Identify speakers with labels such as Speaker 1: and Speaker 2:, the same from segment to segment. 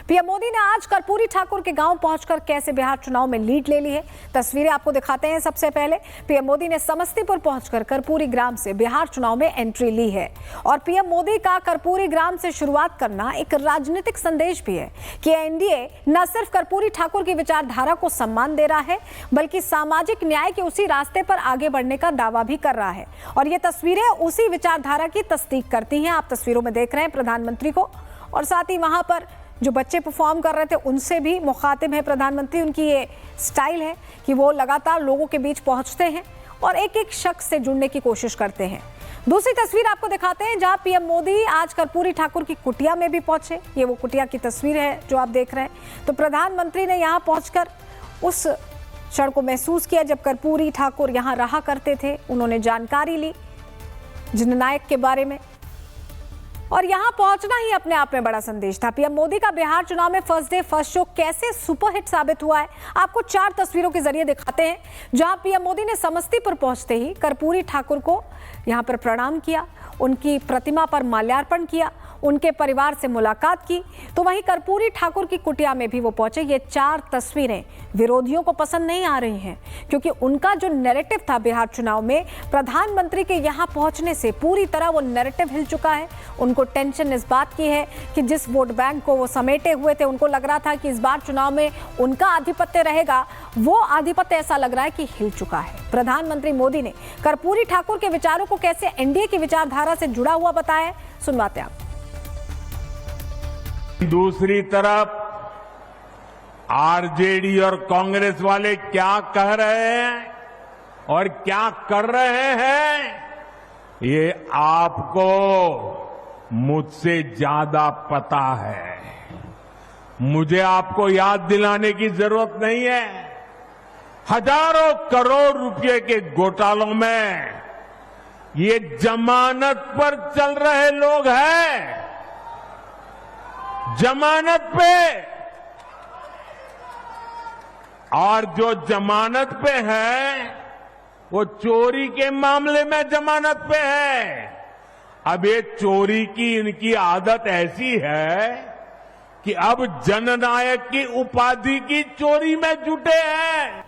Speaker 1: PM Modi ने आज कर्पूरी ठाकुर के गांव पहुंचकर कैसे बिहार चुनाव में लीड ले ली है, तस्वीरें आपको दिखाते हैं। सबसे पहले पीएम मोदी ने समस्तीपुर पहुंचकर कर्पूरी ग्राम से बिहार चुनाव में एंट्री ली है और पीएम मोदी का कर्पूरी ग्राम से शुरुआत करना एक राजनीतिक संदेश भी है कि एनडीए न सिर्फ कर्पूरी ठाकुर की विचारधारा को सम्मान दे रहा है बल्कि सामाजिक न्याय के उसी रास्ते पर आगे बढ़ने का दावा भी कर रहा है और ये तस्वीरें उसी विचारधारा की तस्दीक करती हैं। आप तस्वीरों में देख रहे हैं प्रधानमंत्री को और साथ ही वहां पर जो बच्चे परफॉर्म कर रहे थे उनसे भी मुखातिब है प्रधानमंत्री। उनकी ये स्टाइल है कि वो लगातार लोगों के बीच पहुंचते हैं और एक एक शख्स से जुड़ने की कोशिश करते हैं। दूसरी तस्वीर आपको दिखाते हैं जहां पीएम मोदी आज कर्पूरी ठाकुर की कुटिया में भी पहुंचे। ये वो कुटिया की तस्वीर है जो आप देख रहे हैं। तो प्रधानमंत्री ने यहां पहुंचकर उस क्षण को महसूस किया जब कर्पूरी ठाकुर यहां रहा करते थे। उन्होंने जानकारी ली जननायक के बारे में और यहां पहुंचना ही अपने आप में बड़ा संदेश था। पीएम मोदी का बिहार चुनाव में फर्स्ट डे फर्स्ट शो कैसे सुपरहिट साबित हुआ है, आपको 4 तस्वीरों के जरिए दिखाते हैं। जहां पीएम मोदी ने समस्तीपुर पहुंचते ही कर्पूरी ठाकुर को यहां पर प्रणाम किया, उनकी प्रतिमा पर माल्यार्पण किया, उनके परिवार से मुलाकात की। तो वहीं कर्पूरी ठाकुर की कुटिया में भी वो पहुंचे। ये 4 तस्वीरें विरोधियों को पसंद नहीं आ रही हैं क्योंकि उनका जो नैरेटिव था बिहार चुनाव में, प्रधानमंत्री के यहां पहुंचने से पूरी तरह वो नैरेटिव हिल चुका है। उनको टेंशन इस बात की है कि जिस वोट बैंक को वो समेटे हुए थे, उनको लग रहा था कि इस बार चुनाव में उनका आधिपत्य रहेगा, वो आधिपत्य ऐसा लग रहा है कि हिल चुका है। प्रधानमंत्री मोदी ने कर्पूरी ठाकुर के विचारों को कैसे एनडीए की विचारधारा से जुड़ा हुआ बताया, सुनवाते हैं आप।
Speaker 2: दूसरी तरफ आरजेडी और कांग्रेस वाले क्या कह रहे हैं और क्या कर रहे हैं, ये आपको मुझसे ज्यादा पता है। मुझे आपको याद दिलाने की जरूरत नहीं है। हजारों करोड़ रुपए के घोटालों में ये जमानत पर चल रहे लोग हैं, जमानत पे। और जो जमानत पे है वो चोरी के मामले में जमानत पे है। अब ये चोरी की इनकी आदत ऐसी है कि अब जननायक की उपाधि की चोरी में जुटे हैं।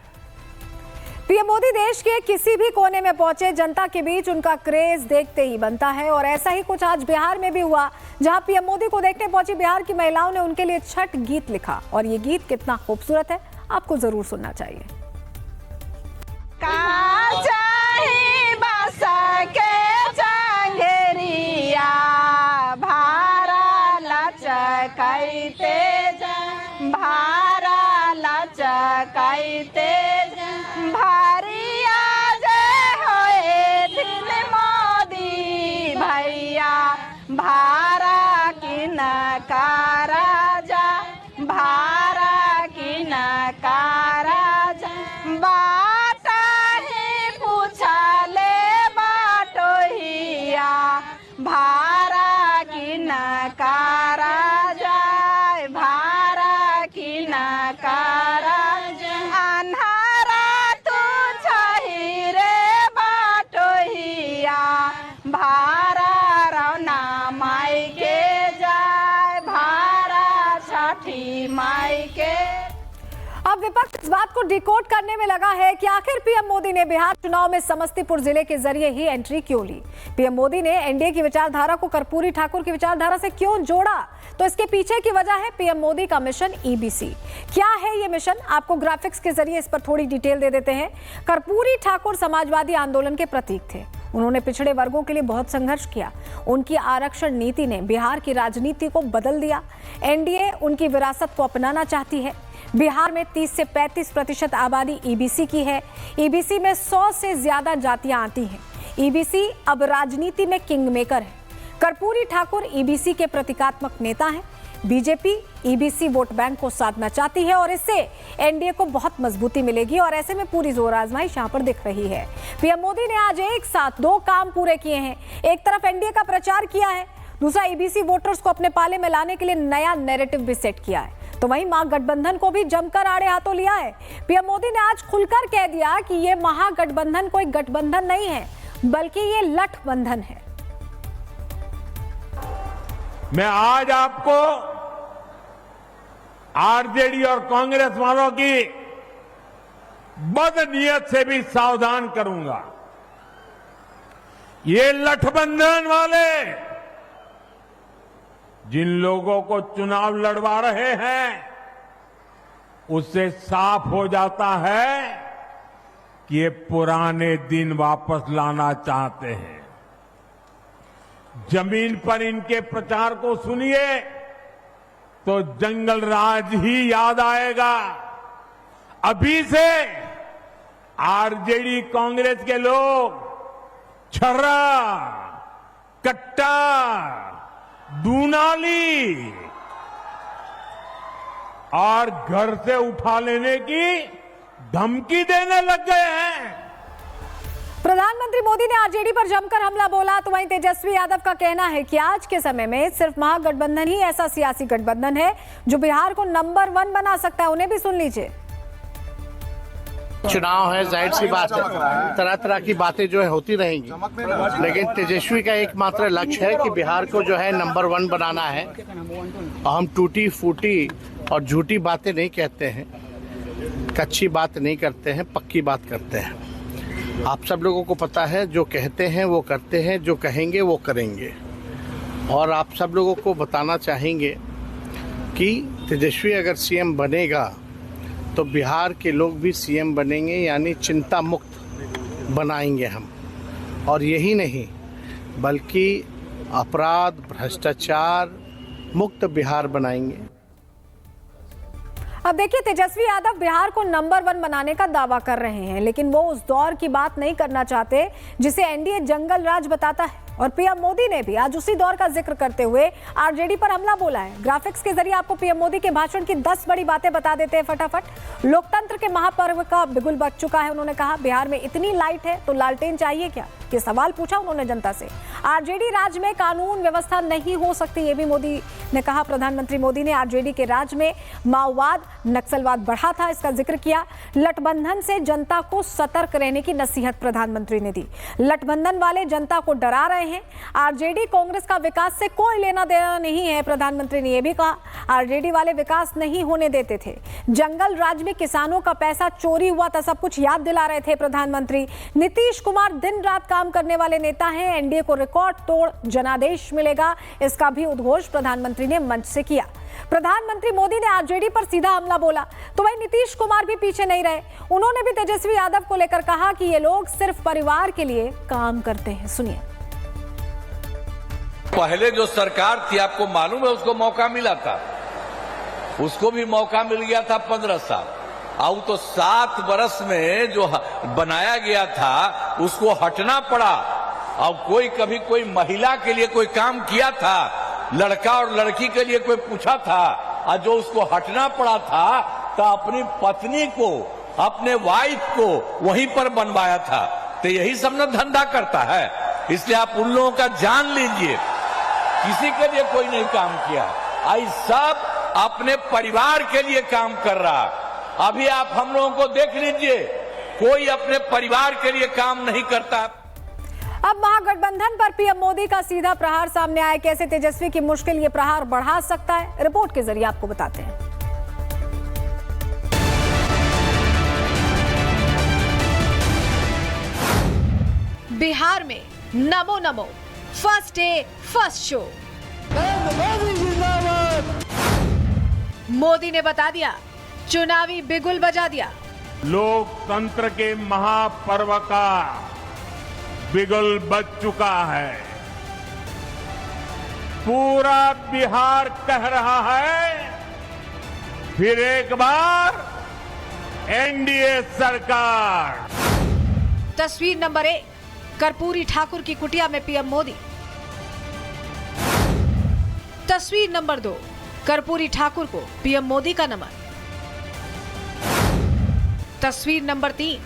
Speaker 1: पीएम मोदी देश के किसी भी कोने में पहुंचे, जनता के बीच उनका क्रेज देखते ही बनता है और ऐसा ही कुछ आज बिहार में भी हुआ जहां पीएम मोदी को देखने पहुंची बिहार की महिलाओं ने उनके लिए छठ गीत लिखा और ये गीत कितना खूबसूरत है आपको जरूर सुनना चाहिए।
Speaker 3: भारा की नकारा जा, भारा की नकारा जा, बाटा ही पूछा ले बाटो हिया, भारा की नकारा जाए, भारा की नकारा जा, अन्हारा तू छही रे बाटो हिया, भारा माई के जाए, भारा छठी माई के।
Speaker 1: अब विपक्ष इस बात को डिकोड करने में लगा है कि आखिर पीएम मोदी ने बिहार चुनाव में समस्तीपुर जिले के जरिए ही एंट्री क्यों ली। पीएम मोदी ने एनडीए की विचारधारा को कर्पूरी ठाकुर की विचारधारा से क्यों जोड़ा, तो इसके पीछे की वजह है पीएम मोदी का मिशन ईबीसी। क्या है ये मिशन, आपको ग्राफिक्स के जरिए इस पर थोड़ी डिटेल दे देते हैं। कर्पूरी ठाकुर समाजवादी आंदोलन के प्रतीक थे। उन्होंने पिछड़े वर्गों के लिए बहुत संघर्ष किया। उनकी आरक्षण नीति ने बिहार की राजनीति को बदल दिया। एनडीए उनकी विरासत को अपनाना चाहती है। बिहार में 30 से 35% आबादी ईबीसी की है। ईबीसी में 100 से ज्यादा जातियां आती हैं। ईबीसी अब राजनीति में किंग मेकर है। कर्पूरी ठाकुर ईबीसी के प्रतीकात्मक नेता हैं। बीजेपी ईबीसी वोट बैंक को साधना चाहती है और इससे एनडीए को बहुत मजबूती मिलेगी और ऐसे में पूरी जोर आजमाइश यहां पर दिख रही है। पीएम मोदी ने आज एक साथ 2 काम पूरे किए हैं। एक तरफ एनडीए का प्रचार किया है, दूसरा ईबीसी वोटर्स को अपने पाले में लाने के लिए नया नैरेटिव भी सेट किया है। तो वहीं महागठबंधन को भी जमकर आड़े हाथों लिया है। पीएम मोदी ने आज खुलकर कह दिया कि ये महागठबंधन कोई गठबंधन नहीं है बल्कि ये लठबंधन है।
Speaker 2: मैं आज आपको आरजेडी और कांग्रेस वालों की बदनीयत से भी सावधान करूंगा। ये गठबंधन वाले जिन लोगों को चुनाव लड़वा रहे हैं, उससे साफ हो जाता है कि ये पुराने दिन वापस लाना चाहते हैं। जमीन पर इनके प्रचार को सुनिए तो जंगल राज ही याद आएगा। अभी से आरजेडी कांग्रेस के लोग छर्रा, कट्टा, दूनाली और घर से उठा लेने की धमकी देने लग गए हैं।
Speaker 1: प्रधानमंत्री मोदी ने आरजेडी पर जमकर हमला बोला, तो वहीं तेजस्वी यादव का कहना है कि आज के समय में सिर्फ महागठबंधन ही ऐसा सियासी गठबंधन है जो बिहार को नंबर 1 बना सकता है। उन्हें भी सुन लीजिए।
Speaker 4: चुनाव है, जाहिर सी बात है, तरह तरह की बातें जो है होती रहेंगी, लेकिन तेजस्वी का एकमात्र लक्ष्य है कि बिहार को जो है नंबर 1 बनाना है। हम टूटी फूटी और झूठी बातें नहीं कहते हैं, कच्ची बात नहीं करते हैं, पक्की बात करते हैं। आप सब लोगों को पता है, जो कहते हैं वो करते हैं, जो कहेंगे वो करेंगे। और आप सब लोगों को बताना चाहेंगे कि तेजस्वी अगर सीएम बनेगा तो बिहार के लोग भी सीएम बनेंगे, यानी चिंता मुक्त बनाएंगे हम। और यही नहीं बल्कि अपराध भ्रष्टाचार मुक्त बिहार बनाएंगे।
Speaker 1: अब देखिए, तेजस्वी यादव बिहार को नंबर 1 बनाने का दावा कर रहे हैं, लेकिन वो उस दौर की बात नहीं करना चाहते जिसे एनडीए जंगल राज बताता है। और पीएम मोदी ने भी आज उसी दौर का जिक्र करते हुए आरजेडी पर हमला बोला है। ग्राफिक्स के जरिए आपको पीएम मोदी के भाषण की 10 बड़ी बातें बता देते हैं फटाफट। लोकतंत्र के महापर्व का बिगुल बज चुका है। उन्होंने कहा, बिहार में इतनी लाइट है तो लालटेन चाहिए क्या? ये सवाल पूछा उन्होंने जनता से। आरजेडी राज में कानून व्यवस्था नहीं हो सकती, ये भी मोदी ने कहा। प्रधानमंत्री मोदी ने आरजेडी के राज में माओवाद नक्सलवाद बढ़ा था, इसका जिक्र किया। गठबंधन से जनता को सतर्क रहने की नसीहत प्रधानमंत्री ने दी। गठबंधन वाले जनता को डरा रहे हैं। आरजेडी कांग्रेस का विकास से कोई लेना देना नहीं है, प्रधानमंत्री ने यह भी कहा। आरजेडी वाले विकास नहीं होने देते थे। जंगल राज में किसानों का पैसा चोरी हुआ था, सब कुछ याद दिला रहे थे प्रधानमंत्री। नीतीश कुमार दिन रात काम करने वाले नेता हैं। एनडीए को रिकॉर्ड तोड़ जनादेश मिलेगा, इसका भी उद्घोष प्रधानमंत्री ने मंच से किया। प्रधानमंत्री मोदी ने आरजेडी पर सीधा हमला बोला, तो वही नीतीश कुमार भी पीछे नहीं रहे। उन्होंने भी तेजस्वी यादव को लेकर कहा कि ये लोग सिर्फ परिवार के लिए काम करते हैं। सुनिए।
Speaker 5: पहले जो सरकार थी, आपको मालूम है, उसको मौका मिला था, उसको भी मौका मिल गया था 15 साल। अब तो 7 वर्ष में जो बनाया गया था उसको हटना पड़ा। अब कभी कोई महिला के लिए कोई काम किया था, लड़का और लड़की के लिए कोई पूछा था, और जो उसको हटना पड़ा था तो अपनी पत्नी को, अपने वाइफ को वहीं पर बनवाया था। तो यही सब न धंधा करता है। इसलिए आप उन लोगों का जान लीजिए, किसी के लिए कोई नहीं काम किया, आई सब अपने परिवार के लिए काम कर रहा। अभी आप हम लोगों को देख लीजिए, कोई अपने परिवार के लिए काम नहीं करता।
Speaker 1: अब महागठबंधन पर पीएम मोदी का सीधा प्रहार सामने आया। कैसे तेजस्वी की मुश्किल ये प्रहार बढ़ा सकता है, रिपोर्ट के जरिए आपको बताते हैं। बिहार में Namo Namo first day first show. Modi ने बता दिया, चुनावी बिगुल बजा दिया।
Speaker 2: लोकतंत्र के महापर्व का बिगुल बज चुका है। पूरा बिहार कह रहा है, फिर एक बार एनडीए सरकार।
Speaker 1: तस्वीर नंबर 1, कर्पूरी ठाकुर की कुटिया में पीएम मोदी। तस्वीर नंबर 2, कर्पूरी ठाकुर को पीएम मोदी का नमन। तस्वीर नंबर 3,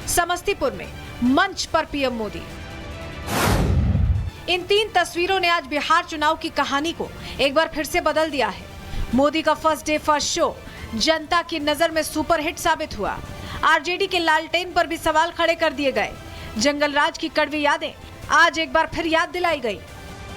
Speaker 1: समस्तीपुर में मंच पर पीएम मोदी। इन 3 तस्वीरों ने आज बिहार चुनाव की कहानी को एक बार फिर से बदल दिया है। मोदी का फर्स्ट डे फर्स्ट शो जनता की नजर में सुपरहिट साबित हुआ। आरजेडी के लालटेन पर भी सवाल खड़े कर दिए गए। जंगल राज की कड़वी यादें आज एक बार फिर याद दिलाई गई।